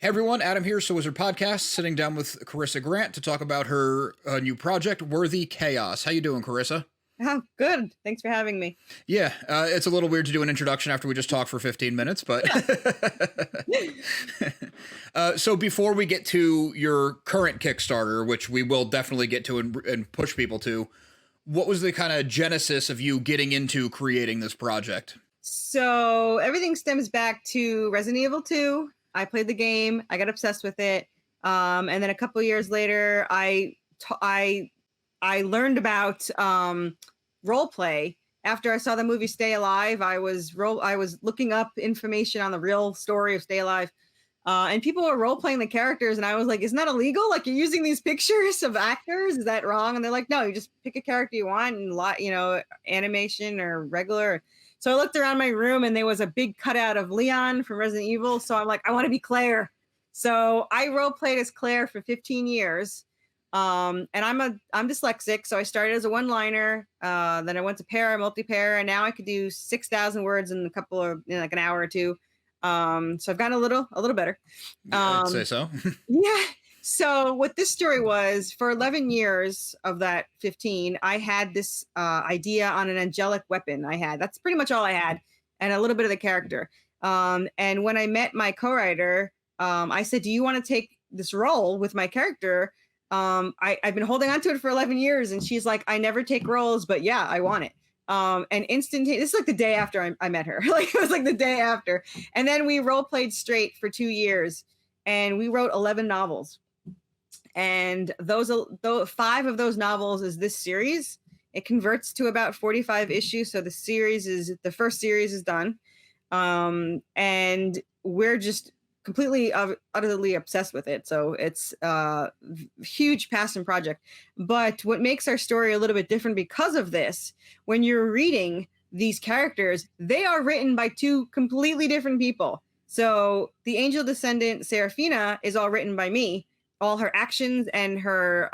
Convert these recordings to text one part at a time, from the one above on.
Hey everyone, Adam here, So Wizard Podcast, sitting down with Corissa Grant to talk about her new project, Worthy Chaos. How you doing, Corissa? Oh, good. Thanks for having me. Yeah, it's a little weird to do an introduction after we just talked for 15 minutes, but... so before we get to your current Kickstarter, which we will definitely get to and push people to, what was the kind of genesis of you getting into creating this project? So everything stems back to Resident Evil 2. I played the game. I got obsessed with it. And then a couple of years later, I learned about role play. After I saw the movie Stay Alive, I was looking up information on the real story of Stay Alive. And people were role playing the characters, and I was like, "Isn't that illegal? Like, you're using these pictures of actors? Is that wrong?" And they're like, "No, you just pick a character you want, and animation or regular." So I looked around my room, and there was a big cutout of Leon from Resident Evil. So I'm like, "I want to be Claire." So I role played as Claire for 15 years. And I'm dyslexic, so I started as a one-liner. Then I went to para, multi-para, and now I could do 6,000 words in a couple of like an hour or two. So I've gotten a little better. I'd say so. Yeah. So what this story was, for 11 years of that 15, I had this idea on an angelic weapon. That's pretty much all I had, and a little bit of the character. And when I met my co-writer, I said, "Do you want to take this role with my character?" I've been holding on to it for 11 years, and she's like, "I never take roles, but yeah, I want it." And instantaneously, this is like the day after I met her. Like, it was like the day after. And then we role played straight for 2 years, and we wrote 11 novels. And those 5 of those novels is this series. It converts to about 45 issues. So the first series is done. And we're just completely utterly obsessed with it. So it's a huge passion project. But what makes our story a little bit different because of this, when you're reading these characters, they are written by 2 completely different people. So the angel descendant, Seraphina, is all written by me. All her actions and her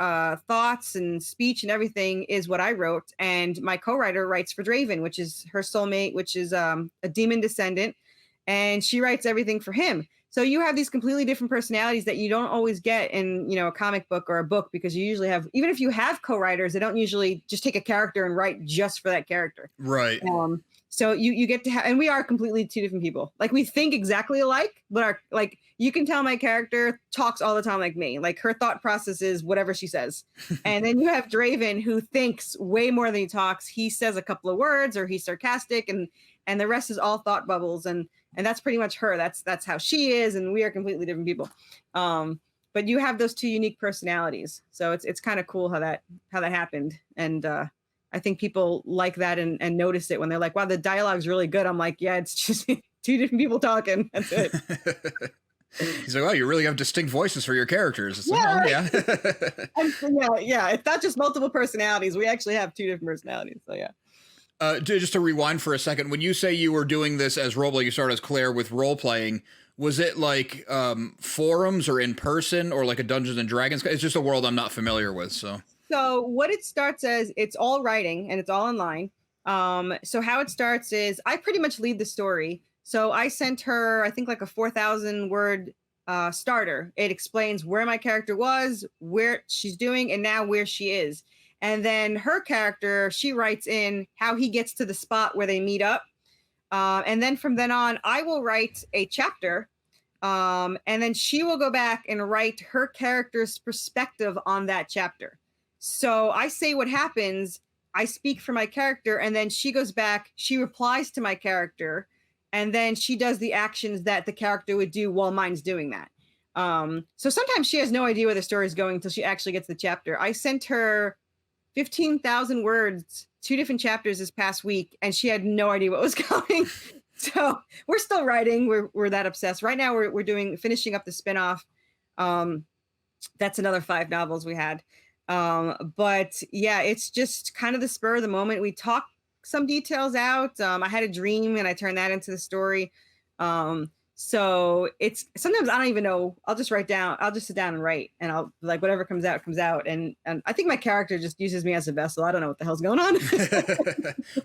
thoughts and speech and everything is what I wrote. And my co-writer writes for Draven, which is her soulmate, which is a demon descendant. And she writes everything for him. So you have these completely different personalities that you don't always get in, a comic book or a book, because you usually have, even if you have co-writers, they don't usually just take a character and write just for that character. Right. So you get to have, and we are completely 2 different people. Like, we think exactly alike, but you can tell my character talks all the time like me. Like, her thought process is whatever she says. And then you have Draven, who thinks way more than he talks. He says a couple of words, or he's sarcastic, and the rest is all thought bubbles. And that's pretty much her. That's how she is, and we are completely different people. But you have those 2 unique personalities. So it's kind of cool how that happened. And I think people like that and notice it when they're like, "Wow, the dialogue's really good." I'm like, "Yeah, it's just 2 different people talking. That's it." He's like, "Oh, you really have distinct voices for your characters." It's Yeah, like, yeah. Yeah. It's not just multiple personalities. We actually have 2 different personalities. So yeah. Just to rewind for a second, when you say you were doing this as role-playing, you started as Claire with role-playing, was it like forums or in person or like a Dungeons and Dragons? It's just a world I'm not familiar with, so... So what it starts as, it's all writing and it's all online. So how it starts is I pretty much lead the story. So I sent her, I think, like a 4,000 word starter. It explains where my character was, where she's doing, and now where she is. And then her character, she writes in how he gets to the spot where they meet up. And then from then on, I will write a chapter. And then she will go back and write her character's perspective on that chapter. So I say what happens, I speak for my character, and then she goes back, she replies to my character, and then she does the actions that the character would do while mine's doing that. So sometimes she has no idea where the story is going until she actually gets the chapter. I sent her 15,000 words, 2 different chapters this past week, and she had no idea what was coming. So we're still writing. We're that obsessed. Right now we're finishing up the spinoff. That's another 5 novels we had. But yeah, it's just kind of the spur of the moment. We talk some details out. I had a dream and I turned that into the story. So it's sometimes I don't even know. I'll just sit down and write, and I'll like whatever comes out comes out. And I think my character just uses me as a vessel. I don't know what the hell's going on.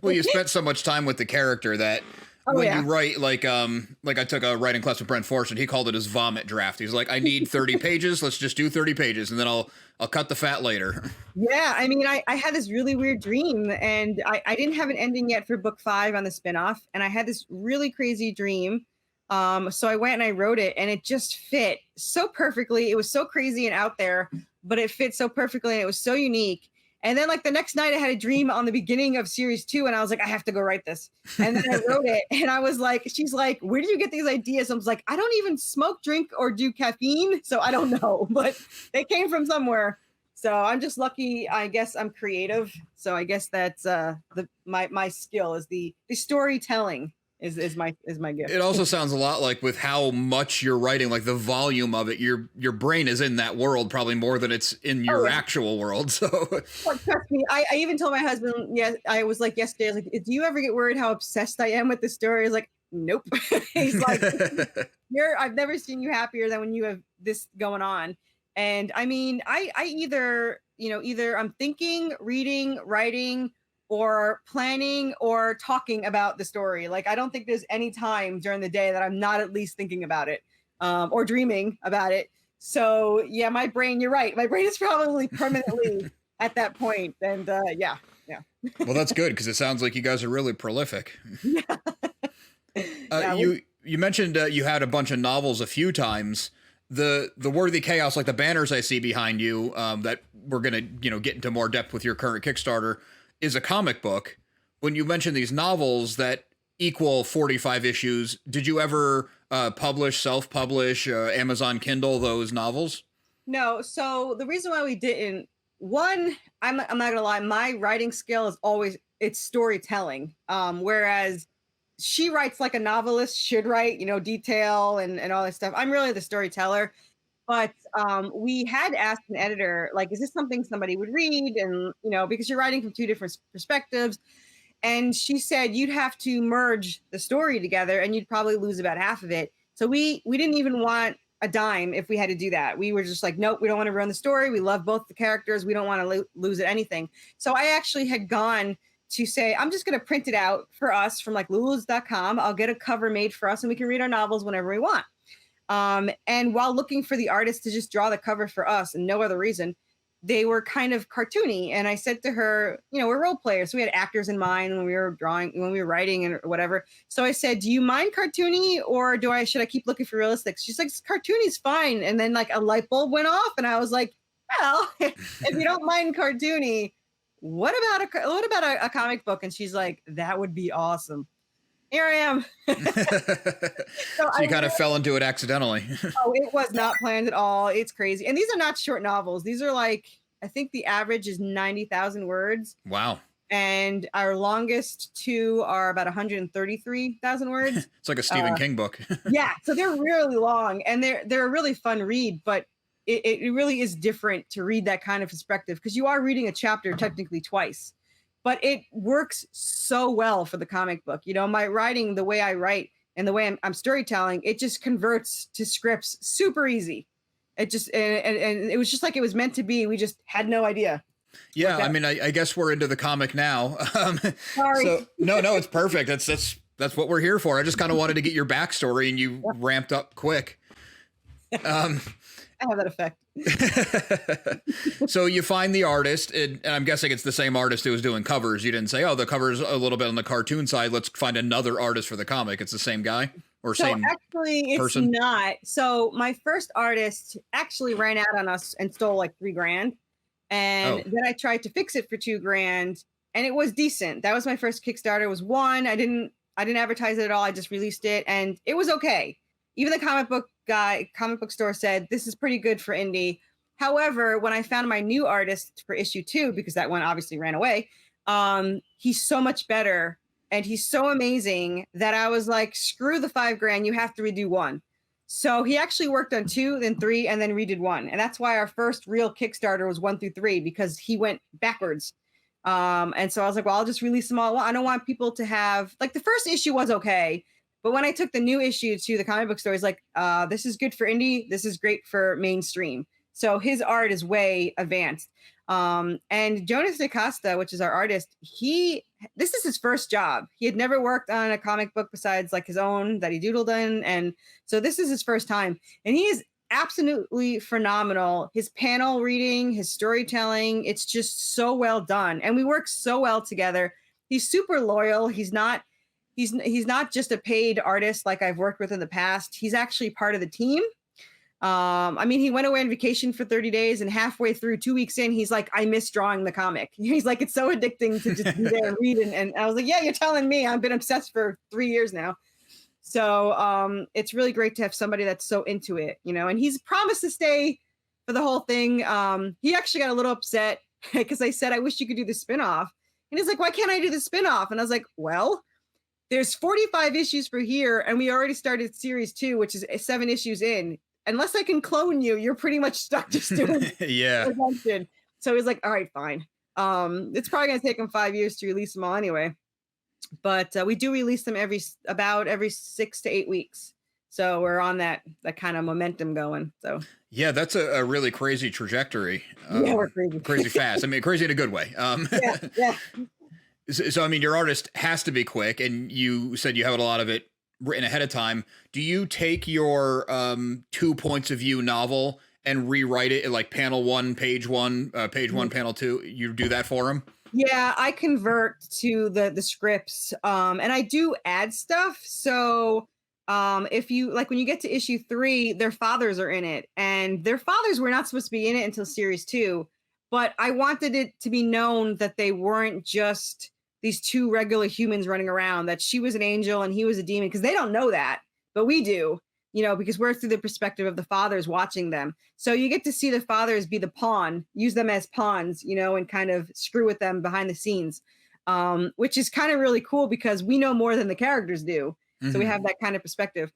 Well, you spent so much time with the character that Oh when yeah. you write like I took a writing class with Brent Fortune. He called it his vomit draft. He's like, I need 30 pages. Let's just do 30 pages, and then I'll cut the fat later. Yeah, I mean, I had this really weird dream, and I didn't have an ending yet for book 5 on the spinoff, and I had this really crazy dream. So I went and I wrote it, and it just fit so perfectly. It was so crazy and out there, but it fit so perfectly, and it was so unique. And then, like, the next night, I had a dream on the beginning of series 2, and I was like, I have to go write this. And then I wrote it, and I was like, she's like, where did you get these ideas? I was like, I don't even smoke, drink, or do caffeine, so I don't know, but they came from somewhere. So I'm just lucky. I guess I'm creative. So I guess that's my skill is the storytelling is my gift. It also sounds a lot like with how much you're writing, like the volume of it. Your brain is in that world probably more than it's in your actual world. So trust me, I even told my husband. Yes, I was like yesterday. I was like, do you ever get worried how obsessed I am with the story? He's like, nope. He's like, I've never seen you happier than when you have this going on. And I mean, I either I'm thinking, reading, writing, or planning or talking about the story. Like, I don't think there's any time during the day that I'm not at least thinking about it, or dreaming about it. So yeah, my brain, you're right. My brain is probably permanently at that point. And yeah. Well, that's good, because it sounds like you guys are really prolific. Yeah. You mentioned you had a bunch of novels a few times. The Worthy Chaos, like the banners I see behind you, that we're gonna get into more depth with your current Kickstarter, is a comic book. When you mentioned these novels that equal 45 issues, did you ever self-publish, Amazon Kindle those novels? No. So the reason why we didn't, one, I'm not gonna lie, my writing skill is always, it's storytelling. Whereas she writes like a novelist should write, detail and all that stuff. I'm really the storyteller. But we had asked an editor, like, is this something somebody would read? And, because you're writing from 2 different perspectives. And she said you'd have to merge the story together and you'd probably lose about half of it. So we didn't even want a dime if we had to do that. We were just like, nope, we don't want to ruin the story. We love both the characters. We don't want to lose anything. So I actually had gone to say, I'm just going to print it out for us from like lulus.com. I'll get a cover made for us and we can read our novels whenever we want. And while looking for the artist to just draw the cover for us and no other reason, they were kind of cartoony. And I said to her, we're role players. So we had actors in mind when we were writing and whatever. So I said, do you mind cartoony or should I keep looking for realistic? She's like, cartoony's fine. And then like a light bulb went off and I was like, well, if you don't mind cartoony, what about a comic book? And she's like, that would be awesome. Here I am. So you kind of fell into it accidentally. Oh, it was not planned at all. It's crazy. And these are not short novels. These are like, I think the average is 90,000 words. Wow. And our longest 2 are about 133,000 words. It's like a Stephen King book. Yeah. So they're really long and they're a really fun read, but it really is different to read that kind of perspective because you are reading a chapter technically twice. But it works so well for the comic book. My writing, the way I write and the way I'm storytelling, it just converts to scripts super easy. It just, and it was just like it was meant to be. We just had no idea. Yeah. I mean, I guess we're into the comic now. Sorry. So, no, it's perfect. That's what we're here for. I just kind of wanted to get your backstory and you ramped up quick. I have that effect. So you find the artist, and I'm guessing it's the same artist who was doing covers. You didn't say, oh, the cover's a little bit on the cartoon side. Let's find another artist for the comic. It's the same guy or same actually, person? It's not. So my first artist actually ran out on us and stole like $3,000. And then I tried to fix it for $2,000 and it was decent. That was my first Kickstarter. It was one. I didn't advertise it at all. I just released it and it was okay. Even the comic book store said, this is pretty good for indie. However, when I found my new artist for issue 2, because that one obviously ran away, he's so much better and he's so amazing that I was like, screw the $5,000, you have to redo 1. So he actually worked on 2, then 3, and then redid 1. And that's why our first real Kickstarter was 1 through 3, because he went backwards. And so I was like, well, I'll just release them all. I don't want people to have, like, the first issue was okay. But when I took the new issue to the comic book store, he's like, this is good for indie. This is great for mainstream. So his art is way advanced. And Jonas DaCosta, which is our artist, this is his first job. He had never worked on a comic book besides like his own that he doodled in. And so this is his first time. And he is absolutely phenomenal. His panel reading, his storytelling, it's just so well done. And we work so well together. He's super loyal. He's not just a paid artist like I've worked with in the past. He's actually part of the team. I mean, he went away on vacation for 30 days and halfway through, 2 weeks in, he's like, I miss drawing the comic. He's like, it's so addicting to just be there and read. And I was like, yeah, you're telling me. I've been obsessed for 3 years now. So it's really great to have somebody that's so into it, you know, and he's promised to stay for the whole thing. He actually got a little upset because I said, I wish you could do the spinoff. And he's like, why can't I do the spinoff? And I was like, well, there's 45 issues for here. And we already started series 2, which is 7 issues in. Unless I can clone you, you're pretty much stuck just doing yeah. prevention. So he's like, all right, fine. It's probably going to take him 5 years to release them all anyway. But we do release them every 6 to 8 weeks. So we're on that kind of momentum going. So yeah, that's a really crazy trajectory. Yeah, we're crazy. Crazy fast. I mean, crazy in a good way. Yeah. So, I mean, your artist has to be quick, and you said you have a lot of it written ahead of time. Do you take your 2 points of view novel and rewrite it like panel 1, page 1, panel 2? You do that for him? Yeah, I convert to the scripts, and I do add stuff. So if you like, when you get to issue 3, their fathers are in it, and their fathers were not supposed to be in it until series 2. But I wanted it to be known that they weren't just these 2 regular humans running around, that she was an angel and he was a demon, because they don't know that, but we do, you know, because we're through the perspective of the fathers watching them. So you get to see the fathers be the pawn, use them as pawns, you know, and kind of screw with them behind the scenes, which is kind of really cool because we know more than the characters do. Mm-hmm. So we have that kind of perspective.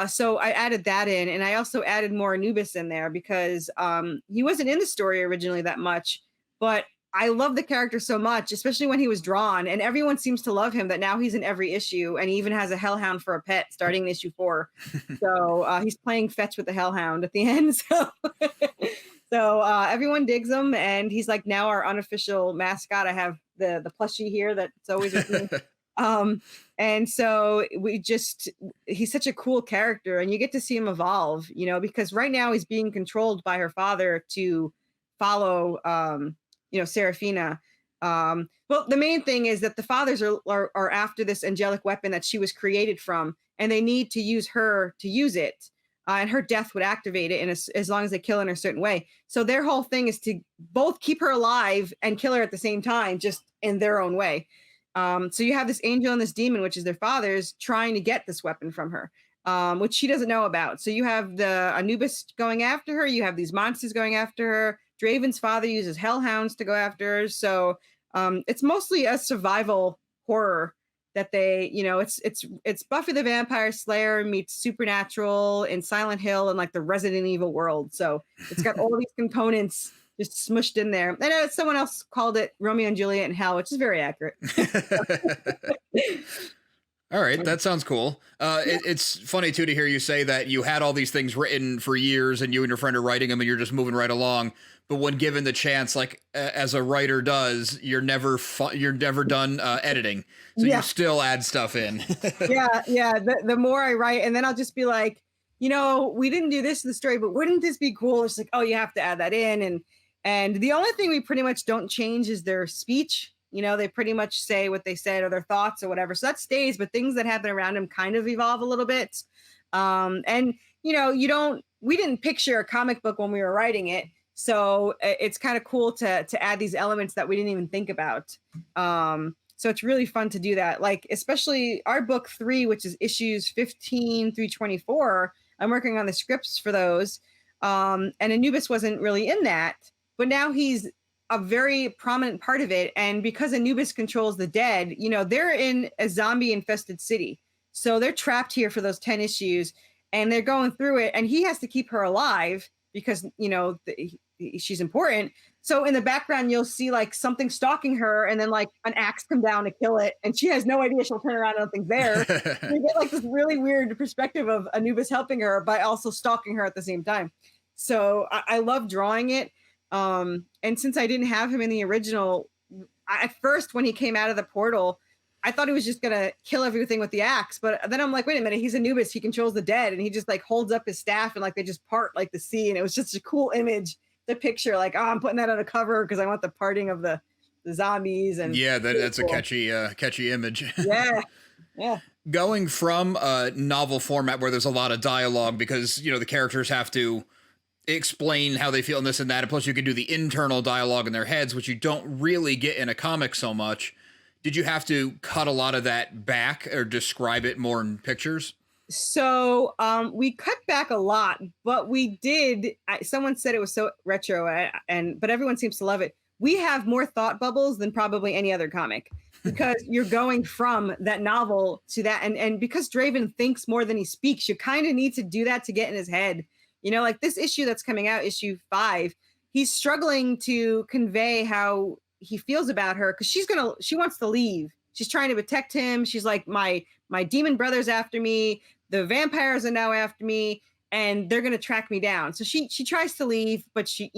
So I added that in, and I also added more Anubis in there because he wasn't in the story originally that much, but I love the character so much, especially when he was drawn, and everyone seems to love him that now he's in every issue, and he even has a hellhound for a pet starting in issue 4. So he's playing fetch with the hellhound at the end. So everyone digs him, and he's like now our unofficial mascot. I have the plushie here that's always with me. And so he's such a cool character, and you get to see him evolve, you know, because right now he's being controlled by her father to follow, Seraphina. Well, the main thing is that the fathers are after this angelic weapon that she was created from, and they need to use her to use it. And her death would activate it as long as they kill in a certain way. So their whole thing is to both keep her alive and kill her at the same time, just in their own way. So you have this angel and this demon, which is their fathers, trying to get this weapon from her, which she doesn't know about. So you have the Anubis going after her. You have these monsters going after her. Draven's father uses hellhounds to go after her. So it's mostly a survival horror that they, you know, it's Buffy the Vampire Slayer meets Supernatural in Silent Hill and like the Resident Evil world. So it's got all these components just smushed in there. I know someone else called it Romeo and Juliet in Hell, which is very accurate. All right, that sounds cool. It's funny, too, to hear you say that you had all these things written for years and you and your friend are writing them and you're just moving right along. But when given the chance, like as a writer does, you're never done editing. So you still add stuff in. Yeah. The more I write, and then I'll just be like, you know, we didn't do this in the story, but wouldn't this be cool? It's like, oh, you have to add that in. And the only thing we pretty much don't change is their speech. You know, they pretty much say what they said or their thoughts or whatever. So that stays, but things that happen around them kind of evolve a little bit. And, you know, we didn't picture a comic book when we were writing it. So it's kind of cool to add these elements that we didn't even think about. So it's really fun to do that. Like, especially our book 3, which is issues 15 through 24. I'm working on the scripts for those. And Anubis wasn't really in that, but now he's a very prominent part of it. And because Anubis controls the dead, you know, they're in a zombie infested city. So they're trapped here for those 10 issues and they're going through it. And he has to keep her alive because, you know, she's important. So in the background, you'll see like something stalking her and then like an axe come down to kill it. And she has no idea. She'll turn around and nothing's there. You get like this really weird perspective of Anubis helping her by also stalking her at the same time. So I love drawing it. And since I didn't have him in the original, at first when he came out of the portal, I thought he was just gonna kill everything with the axe. But then I'm like, wait a minute, he's Anubis, he controls the dead, and he just like holds up his staff and like they just part like the sea. And it was just a cool image to picture, like, oh, I'm putting that on a cover because I want the parting of the zombies. And yeah, that's cool. A catchy image. Yeah. Yeah. Going from a novel format where there's a lot of dialogue because, the characters have to explain how they feel and this and that. And plus you can do the internal dialogue in their heads, which you don't really get in a comic so much. Did you have to cut a lot of that back or describe it more in pictures? So we cut back a lot, but we did. Someone said it was so retro, but everyone seems to love it. We have more thought bubbles than probably any other comic because you're going from that novel to that. And because Draven thinks more than he speaks, you kind of need to do that to get in his head. Like this issue that's coming out, issue 5, he's struggling to convey how he feels about her because she wants to leave. She's trying to protect him. She's like, my demon brother's after me. The vampires are now after me and they're going to track me down. So she tries to leave, but she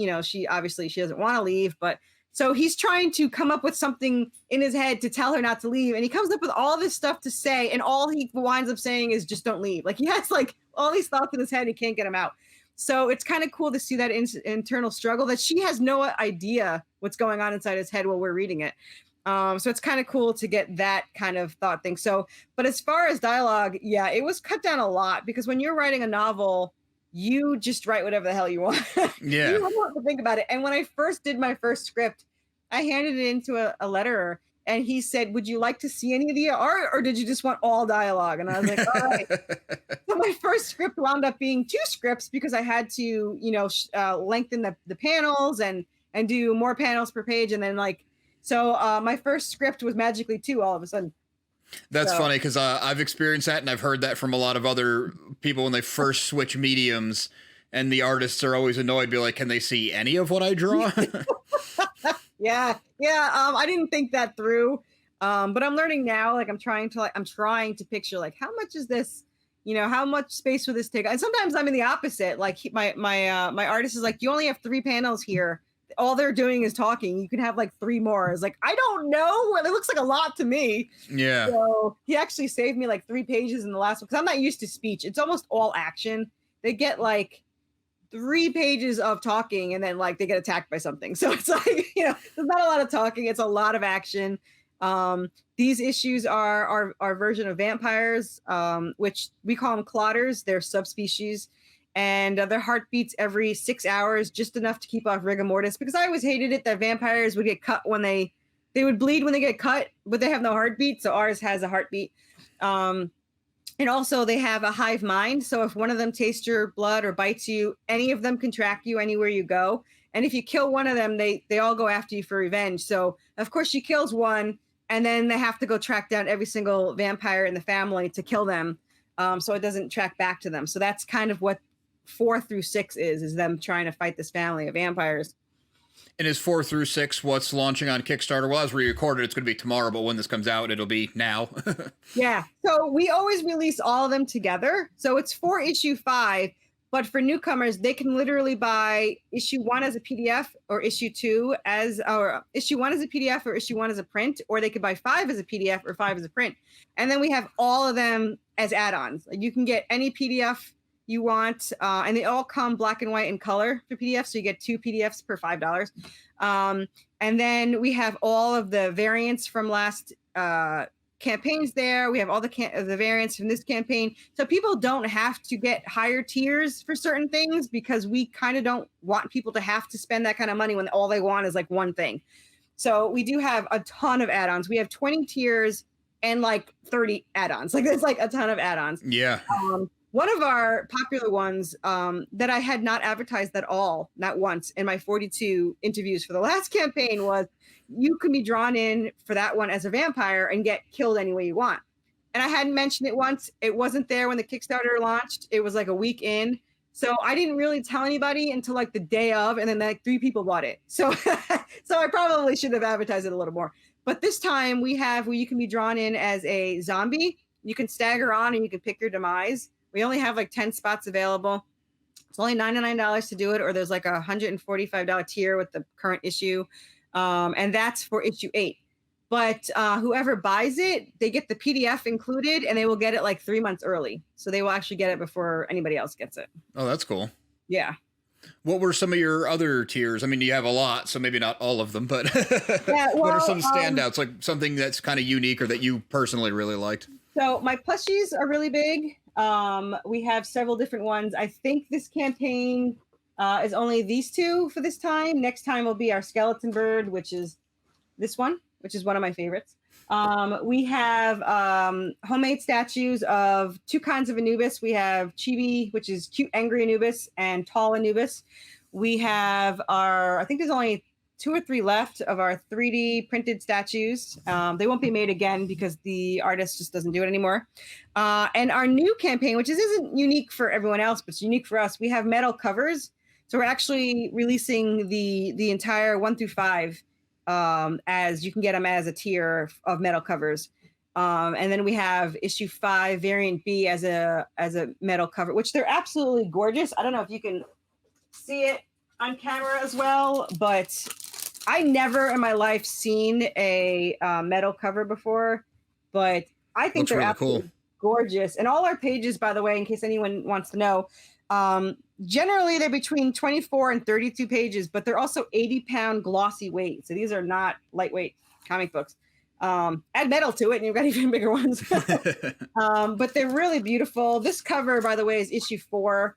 obviously she doesn't want to leave, but so he's trying to come up with something in his head to tell her not to leave. And he comes up with all this stuff to say. And all he winds up saying is just don't leave. Like he has like all these thoughts in his head. He can't get them out. So it's kind of cool to see that internal struggle that she has no idea what's going on inside his head while we're reading it. So it's kind of cool to get that kind of thought thing. So, but as far as dialogue, yeah, it was cut down a lot because when you're writing a novel, you just write whatever the hell you want. Yeah. You don't have to think about it. And when I first did my first script, I handed it into a letterer and he said, would you like to see any of the art or did you just want all dialogue? And I was like, all right. So my first script wound up being 2 scripts because I had to, lengthen the panels and do more panels per page. And then so my first script was magically 2 all of a sudden. That's funny because I've experienced that and I've heard that from a lot of other people when they first switch mediums and the artists are always annoyed, be like, can they see any of what I draw? Yeah. I didn't think that through. But I'm learning now, I'm trying to picture how much is this, how much space will this take? And sometimes I'm in the opposite. My artist is like, you only have 3 panels here. All they're doing is talking. You can have 3 more. It's like, I don't know. It looks like a lot to me. Yeah. So he actually saved me 3 pages in the last one because I'm not used to speech. It's almost all action. They get 3 pages of talking and then they get attacked by something. So it's there's not a lot of talking. It's a lot of action. These issues are our version of vampires, which we call them clotters. They're subspecies. And their heart beats every 6 hours, just enough to keep off rigor mortis. Because I always hated it that vampires would get cut when they would bleed when they get cut, but they have no heartbeat. So ours has a heartbeat. And also they have a hive mind. So if one of them tastes your blood or bites you, any of them can track you anywhere you go. And if you kill one of them, they all go after you for revenge. So of course she kills one and then they have to go track down every single vampire in the family to kill them. So it doesn't track back to them. So that's kind of what 4 through 6 is them trying to fight this family of vampires. And is 4 through 6 what's launching on Kickstarter? Well, as we recorded, it's going to be tomorrow, but when this comes out, it'll be now. Yeah. So we always release all of them together. So it's for issue 5, but for newcomers, they can literally buy issue 1 as a PDF or issue 2 or issue 1 as a PDF or issue 1 as a print, or they could buy 5 as a PDF or 5 as a print. And then we have all of them as add-ons. You can get any PDF you want, and they all come black and white in color for PDF, so you get 2 PDFs per $5. And then we have all of the variants from last campaigns there. We have all the variants from this campaign, so people don't have to get higher tiers for certain things because we kind of don't want people to have to spend that kind of money when all they want is one thing. So we do have a ton of add-ons. We have 20 tiers and 30 add-ons. There's a ton of add-ons. Yeah. One of our popular ones that I had not advertised at all, not once, in my 42 interviews for the last campaign was you can be drawn in for that one as a vampire and get killed any way you want. And I hadn't mentioned it once. It wasn't there when the Kickstarter launched. It was a week in. So I didn't really tell anybody until the day of, and then 3 people bought it. So so I probably should have advertised it a little more. But this time we have where you can be drawn in as a zombie. You can stagger on and you can pick your demise. We only have 10 spots available. It's only $99 to do it, or there's like a $145 tier with the current issue. And that's for issue 8. But whoever buys it, they get the PDF included, and they will get it like 3 months early. So they will actually get it before anybody else gets it. Oh, that's cool. Yeah. What were some of your other tiers? I mean, you have a lot, so maybe not all of them, but Yeah, well, what are some standouts, like something that's kind of unique or that you personally really liked? So my plushies are really big. We have several different ones. I think this campaign is only these 2 for this time. Next time will be our skeleton bird, which is this one, which is one of my favorites. We have homemade statues of 2 kinds of Anubis. We have Chibi, which is cute, angry Anubis, and tall Anubis. We have I think there's only 2 or 3 left of our 3D printed statues. They won't be made again because the artist just doesn't do it anymore. And our new campaign, which isn't unique for everyone else, but it's unique for us, we have metal covers. So we're actually releasing the entire 1 through 5 as you can get them as a tier of metal covers. And then we have issue 5 variant B as a metal cover, which they're absolutely gorgeous. I don't know if you can see it on camera as well, but I never in my life seen a metal cover before, but I think they're really absolutely gorgeous. And all our pages, by the way, in case anyone wants to know, generally they're between 24 and 32 pages, but they're also 80-pound glossy weight. So these are not lightweight comic books. Add metal to it and you've got even bigger ones. But they're really beautiful. This cover, by the way, is issue 4.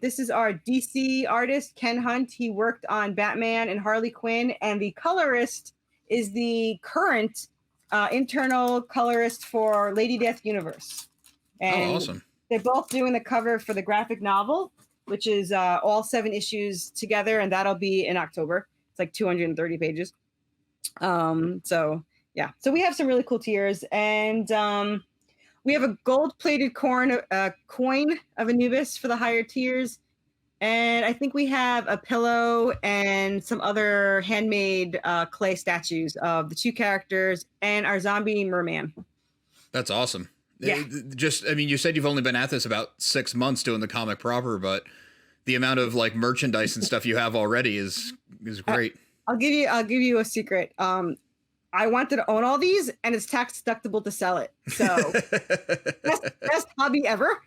This is our DC artist, Ken Hunt. He worked on Batman and Harley Quinn, and the colorist is the current internal colorist for Lady Death Universe. And awesome. They're both doing the cover for the graphic novel, which is all 7 issues together, and that'll be in October. It's like 230 pages. So yeah, so we have some really cool tiers, and we have a gold-plated coin of Anubis for the higher tiers, and I think we have a pillow and some other handmade clay statues of the 2 characters and our zombie merman. That's awesome. Yeah. I mean, you said you've only been at this about 6 months doing the comic proper, but the amount of like merchandise and stuff you have already is great. I'll give you a secret. I wanted to own all these, and it's tax deductible to sell it. So best hobby ever.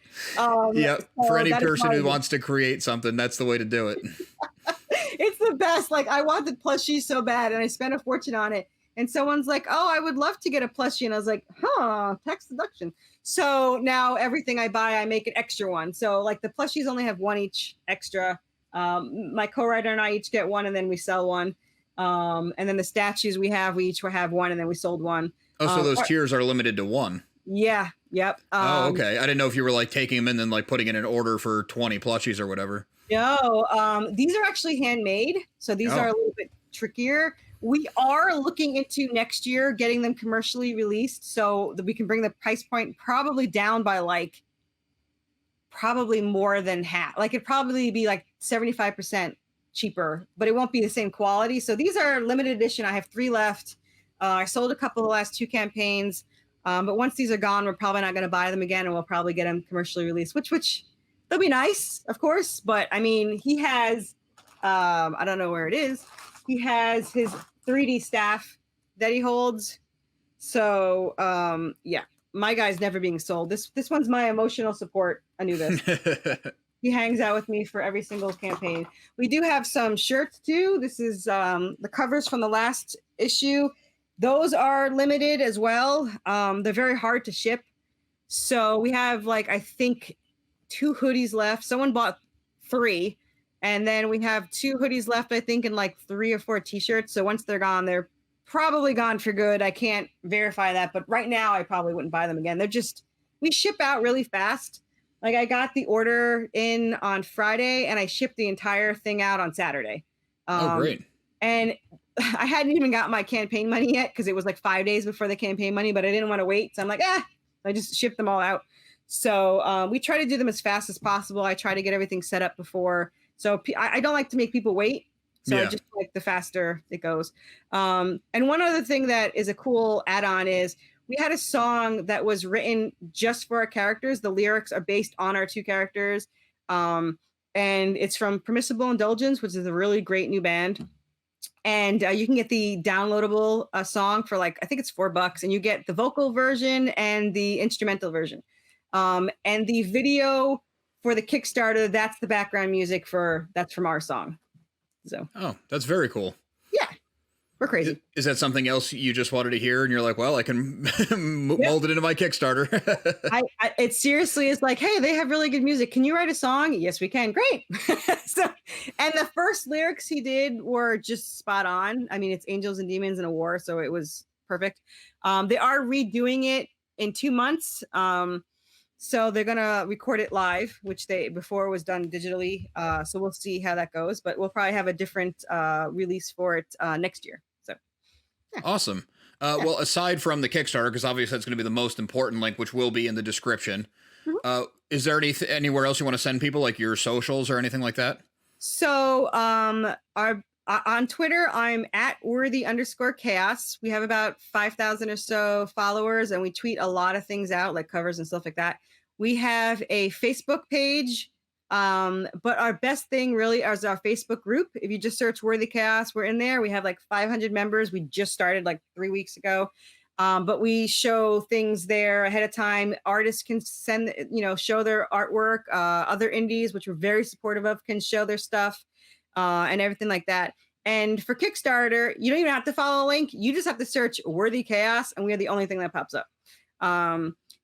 Yeah, so for any person who wants to create something, that's the way to do it. It's the best. Like, I wanted plushies so bad, and I spent a fortune on it. And someone's like, "Oh, I would love to get a plushie," and I was like, tax deduction. So now everything I buy, I make an extra one. So like the plushies only have 1 each extra. My co-writer and I each get 1, and then we sell 1. And then the statues we each have 1, and then we sold 1. Oh, so those tiers are limited to 1. Yeah. Yep. Oh, okay. I didn't know if you were like taking them and then like putting in an order for 20 plushies or whatever. No, these are actually handmade. So these are a little bit trickier. We are looking into next year getting them commercially released so that we can bring the price point probably down by probably more than half. Like it'd probably be like 75% cheaper, but it won't be the same quality. So these are limited edition. I have 3 left. I sold a couple the last 2 campaigns. But once these are gone, we're probably not going to buy them again, and we'll probably get them commercially released, which they'll be nice, of course. But I mean, he has, I don't know where it is. He has his 3D staff that he holds. So yeah, my guy's never being sold. This one's my emotional support, Anubis. He hangs out with me for every single campaign. We do have some shirts too. This is the covers from the last issue. Those are limited as well. They're very hard to ship. So we have I think 2 hoodies left. Someone bought 3. And then we have 2 hoodies left, I think, and 3 or 4 t-shirts. So once they're gone, they're probably gone for good. I can't verify that. But right now, I probably wouldn't buy them again. We ship out really fast. I got the order in on Friday, and I shipped the entire thing out on Saturday. Oh, great. And I hadn't even got my campaign money yet because it was 5 days before the campaign money, but I didn't want to wait. So I'm like, I just shipped them all out. So we try to do them as fast as possible. I try to get everything set up before. So I don't like to make people wait. So I just like the faster it goes. And one other thing that is a cool add-on is we had a song that was written just for our characters. The lyrics are based on our 2 characters. and it's from Permissible Indulgence, which is a really great new band. And you can get the downloadable song for like, I think it's $4, and you get the vocal version and the instrumental version. And the video for the Kickstarter, that's the background music that's from our song. So, oh, that's very cool. Yeah, we're crazy. Is that something else you just wanted to hear? And you're like, well, I can mold it into my Kickstarter. It seriously is like, hey, they have really good music. Can you write a song? Yes, we can. Great. And the first lyrics he did were just spot on. I mean, it's angels and demons in a war, so it was perfect. They are redoing it in 2 months. So they're gonna record it live, which before was done digitally. So we'll see how that goes, but we'll probably have a different release for it next year. So yeah. Awesome. Well, aside from the Kickstarter, because obviously that's going to be the most important link, which will be in the description. Is there anywhere else you want to send people, like your socials or anything like that? So on Twitter, I'm at worthy_chaos. We have about 5,000 or so followers, and we tweet a lot of things out, like covers and stuff like that. We have a Facebook page, but our best thing really is our Facebook group. If you just search Worthy Chaos, we're in there. We have like 500 members. We just started like 3 weeks ago. But we show things there ahead of time. Artists can show their artwork. Other indies, which we're very supportive of, can show their stuff and everything like that. And for Kickstarter, you don't even have to follow a link. You just have to search Worthy Chaos, and we are the only thing that pops up.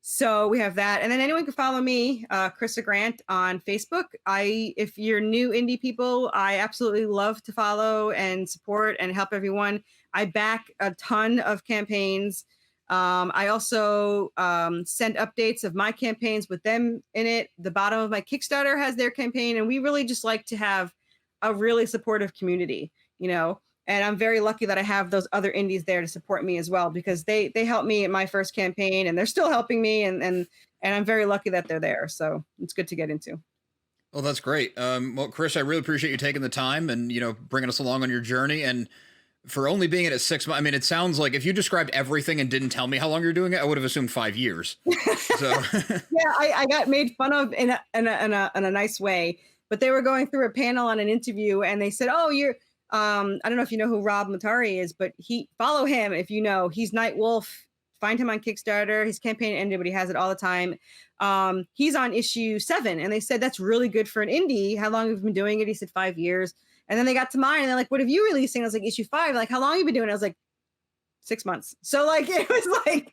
So we have that. And then anyone can follow me, Corissa Grant, on Facebook. If you're new indie people, I absolutely love to follow and support and help everyone. I back a ton of campaigns. I also send updates of my campaigns with them in it. The bottom of my Kickstarter has their campaign, and we really just like to have a really supportive community, and I'm very lucky that I have those other indies there to support me as well, because they helped me in my first campaign, and they're still helping me, and I'm very lucky that they're there. So it's good to get into. Well, that's great. Well, Chris, I really appreciate you taking the time and, bringing us along on your journey, and for only being in it 6 months. I mean, it sounds like if you described everything and didn't tell me how long you're doing it, I would have assumed 5 years. So yeah, I got made fun of in a nice way, but they were going through a panel on an interview, and they said, oh, you're, I don't know if you know who Rob Matari is, but follow him. If he's Night Wolf, find him on Kickstarter. His campaign ended, but he has it all the time. He's on issue 7, and they said, that's really good for an indie. How long have you been doing it? He said 5 years. And then they got to mine, and they're like, what have you releasing? I was like, issue 5. Like, how long have you been doing it? I was like, 6 months. So like, it was like,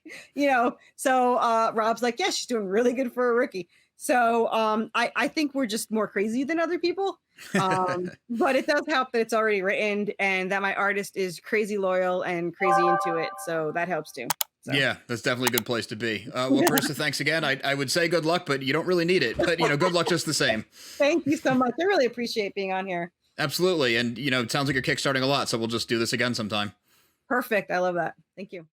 so Rob's like, yeah, she's doing really good for a rookie. So I think we're just more crazy than other people. But it does help that it's already written and that my artist is crazy loyal and crazy into it. So that helps too. So. Yeah, that's definitely a good place to be. Well, Corissa, thanks again. I would say good luck, but you don't really need it. But, good luck just the same. Thank you so much. I really appreciate being on here. Absolutely. And, it sounds like you're kickstarting a lot. So we'll just do this again sometime. Perfect. I love that. Thank you.